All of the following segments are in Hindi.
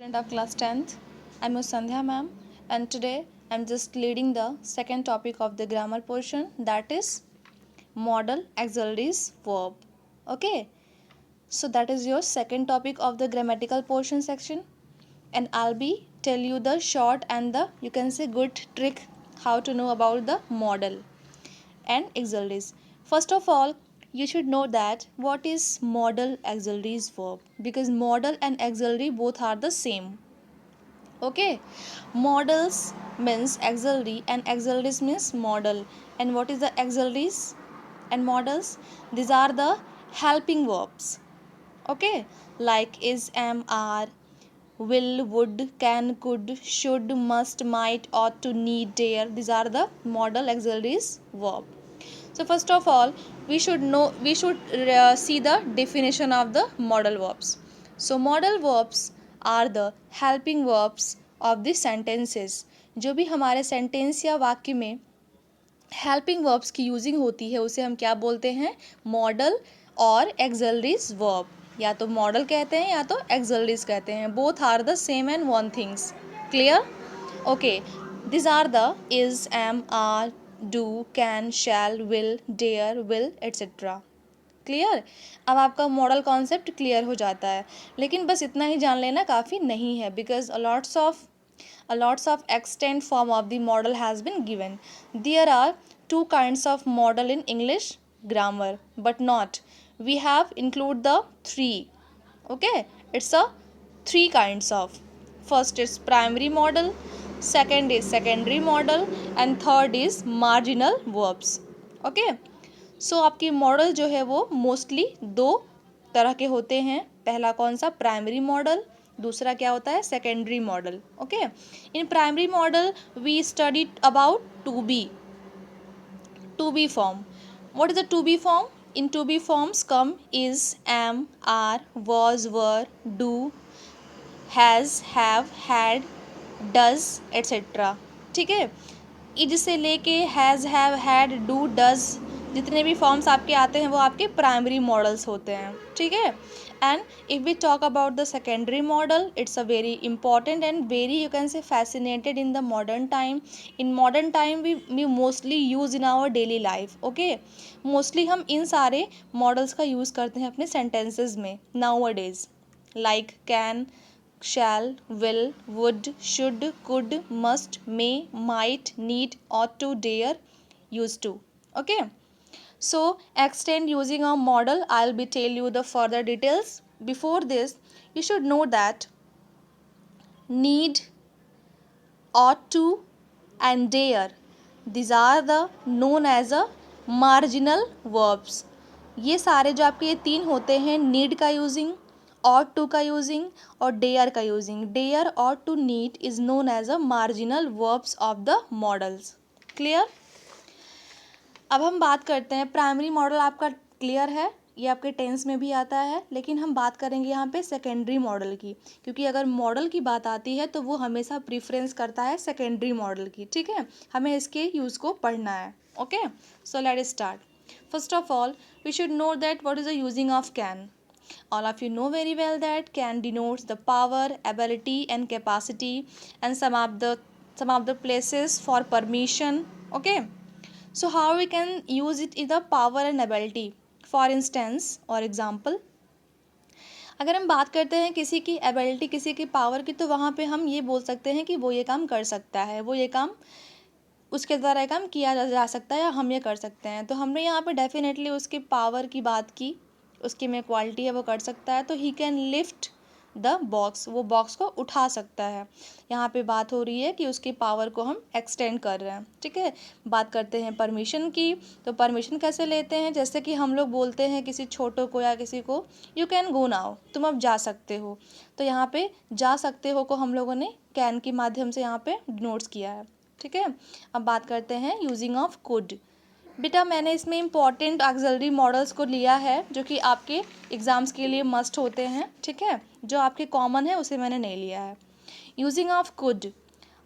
Student of class 10th. I'm Sandhya ma'am, and today I'm just leading the second topic of the grammar portion, that is modal auxiliaries verb. Okay, so that is your second topic of the grammatical portion section, and I'll be tell you the short and the you can say good trick how to know about the modal and auxiliaries. First of all, you should know that what is modal auxiliaries verb, because modal and auxiliary both are the same. Okay, modals means auxiliary and auxiliaries means modal. And what is the auxiliaries and modals? These are the helping verbs. Okay, like is, am, are, will, would, can, could, should, must, might, ought to, need, dare. These are the modal auxiliaries verb. So first of all, we should see the definition of the modal verbs. So modal verbs are the helping verbs of the sentences. जो भी हमारे सेंटेंस या वाक्य में हेल्पिंग वर्ब्स की यूजिंग होती है उसे हम क्या बोलते हैं? मॉडल और एक्सलरीज वर्ब. या तो मॉडल कहते हैं या तो एक्सलरीज कहते हैं. Both are the same and one things. Clear? Okay, this are the is, am, are, do, can, shall, will, dare, will, etcetera. Clear? अब आपका मॉडल कॉन्सेप्ट क्लियर हो जाता है. लेकिन बस इतना ही जान लेना काफ़ी नहीं है, because lots of extant form of the model has been given. There are two kinds of model in English grammar, but not. We have include the three. Okay, it's a three kinds of. First is primary model, second is secondary model, and third is marginal verbs. Okay, सो आपकी मॉडल जो है वो मोस्टली दो तरह के होते हैं. पहला कौन सा? Primary modal. दूसरा क्या होता है? Secondary modal. Okay, in primary modal we study about to be form. What is the to be form? In to be forms come is, am, are, was, were, do, has, have, had, does, etcetera. ठीक है, इज से लेके has, have, had, do, does जितने भी फॉर्म्स आपके आते हैं वो आपके प्राइमरी मॉडल्स होते हैं. ठीक है, and if we talk about the secondary modal, it's a very important and very you can say fascinated in the modern time. In modern time we mostly use in our daily life. Okay, mostly हम इन सारे मॉडल्स का यूज़ करते हैं अपने सेंटेंसेज में now a days. Like can, shall, will, would, should, could, must, may, might, need, ought to, dare, used to. Okay, so extend using a model. I'll be tell you the further details. Before this, you should know that need, ought to, and dare, these are the known as a marginal verbs. ये सारे जो आपके ये तीन होते हैं, नीड का यूजिंग, ought to का यूजिंग और डेयर का using. Dare, ought to, need is known as a marginal verbs of the modals. Clear? अब हम बात करते हैं प्राइमरी मॉडल. आपका क्लियर है, ये आपके टेंस में भी आता है. लेकिन हम बात करेंगे यहाँ पे सेकेंडरी मॉडल की, क्योंकि अगर मॉडल की बात आती है तो वो हमेशा प्रीफरेंस करता है सेकेंडरी मॉडल की. ठीक है, हमें इसके यूज़ को पढ़ना है. Okay, so let start. First of all, we should know that what is the using of can. All of you know very well that can denotes the power, ability and capacity, and some of the places for permission. Okay, so how we can use it in the power and ability? For instance or example, अगर हम बात करते हैं किसी की एबिलिटी, किसी की पावर की, तो वहाँ पे हम ये बोल सकते हैं कि वो ये काम कर सकता है, वो ये काम उसके द्वारा ये काम किया जा सकता है या हम ये कर सकते हैं. तो हमने यहाँ पे डेफिनेटली उसकी पावर की बात की, उसकी में क्वालिटी है, वो कर सकता है. तो he can lift the box, वो बॉक्स को उठा सकता है. यहाँ पे बात हो रही है कि उसकी पावर को हम एक्सटेंड कर रहे हैं. ठीक है, बात करते हैं परमिशन की. तो परमिशन कैसे लेते हैं? जैसे कि हम लोग बोलते हैं किसी छोटो को या किसी को, यू कैन गो नाउ, तुम अब जा सकते हो. तो यहाँ पे जा सकते हो को हम लोगों ने कैन के माध्यम से यहाँ पे डिनोट्स किया है. ठीक है, अब बात करते हैं यूजिंग ऑफ कुड. बेटा मैंने इसमें इंपॉर्टेंट ऑक्सिलरी मॉडल्स को लिया है जो कि आपके एग्जाम्स के लिए मस्ट होते हैं. ठीक है, जो आपके कॉमन है उसे मैंने नहीं लिया है. Using of could,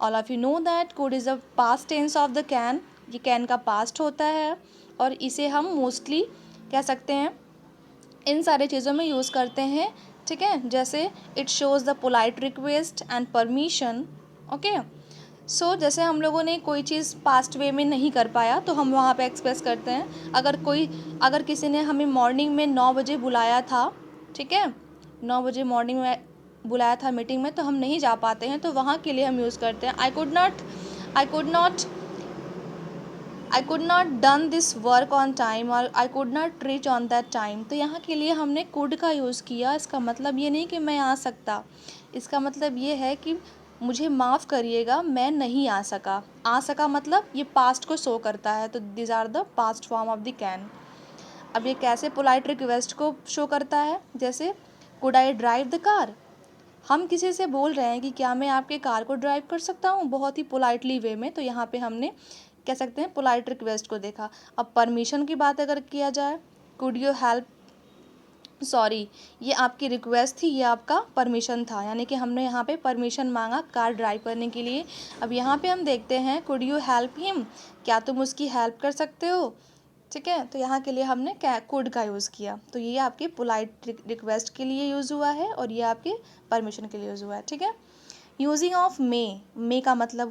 all of you know that could is a past tense of the can. ये कैन का पास्ट होता है और इसे हम मोस्टली कह सकते हैं इन सारी चीज़ों में यूज़ करते हैं ठीक है, जैसे it shows the polite request and permission. Okay, so जैसे हम लोगों ने कोई चीज़ पास्ट वे में नहीं कर पाया तो हम वहाँ पे एक्सप्रेस करते हैं। अगर किसी ने हमें मॉर्निंग में 9 बजे बुलाया था, ठीक है, 9 बजे मॉर्निंग में बुलाया था मीटिंग में, तो हम नहीं जा पाते हैं, तो वहाँ के लिए हम यूज़ करते हैं I could not done this work on time और I could not reach on that time. तो यहाँ के लिए हमने कुड का यूज़ किया। इसका मतलब ये नहीं कि मैं आ सकता, इसका मतलब ये है कि मुझे माफ़ करिएगा, मैं नहीं आ सका। आ सका मतलब ये पास्ट को शो करता है, तो these are the past form of the can. अब ये कैसे पोलाइट रिक्वेस्ट को शो करता है, जैसे could I drive the car. हम किसी से बोल रहे हैं कि क्या मैं आपके कार को ड्राइव कर सकता हूँ, बहुत ही पोलाइटली वे में, तो यहाँ पे हमने कह सकते हैं पोलाइट रिक्वेस्ट को देखा। अब परमिशन की बात अगर किया जाए, कुड यू हेल्प, सॉरी, ये आपकी रिक्वेस्ट थी, ये आपका परमिशन था, यानी कि हमने यहाँ पे परमिशन मांगा कार ड्राइव करने के लिए। अब यहाँ पे हम देखते हैं कुड यू हेल्प हिम, क्या तुम उसकी हेल्प कर सकते हो, ठीक है, तो यहाँ के लिए हमने कुड का यूज़ किया। तो ये आपके पोलाइट रिक्वेस्ट के लिए यूज़ हुआ है और ये आपके परमिशन के लिए यूज़ हुआ है, ठीक है। यूजिंग ऑफ मे का मतलब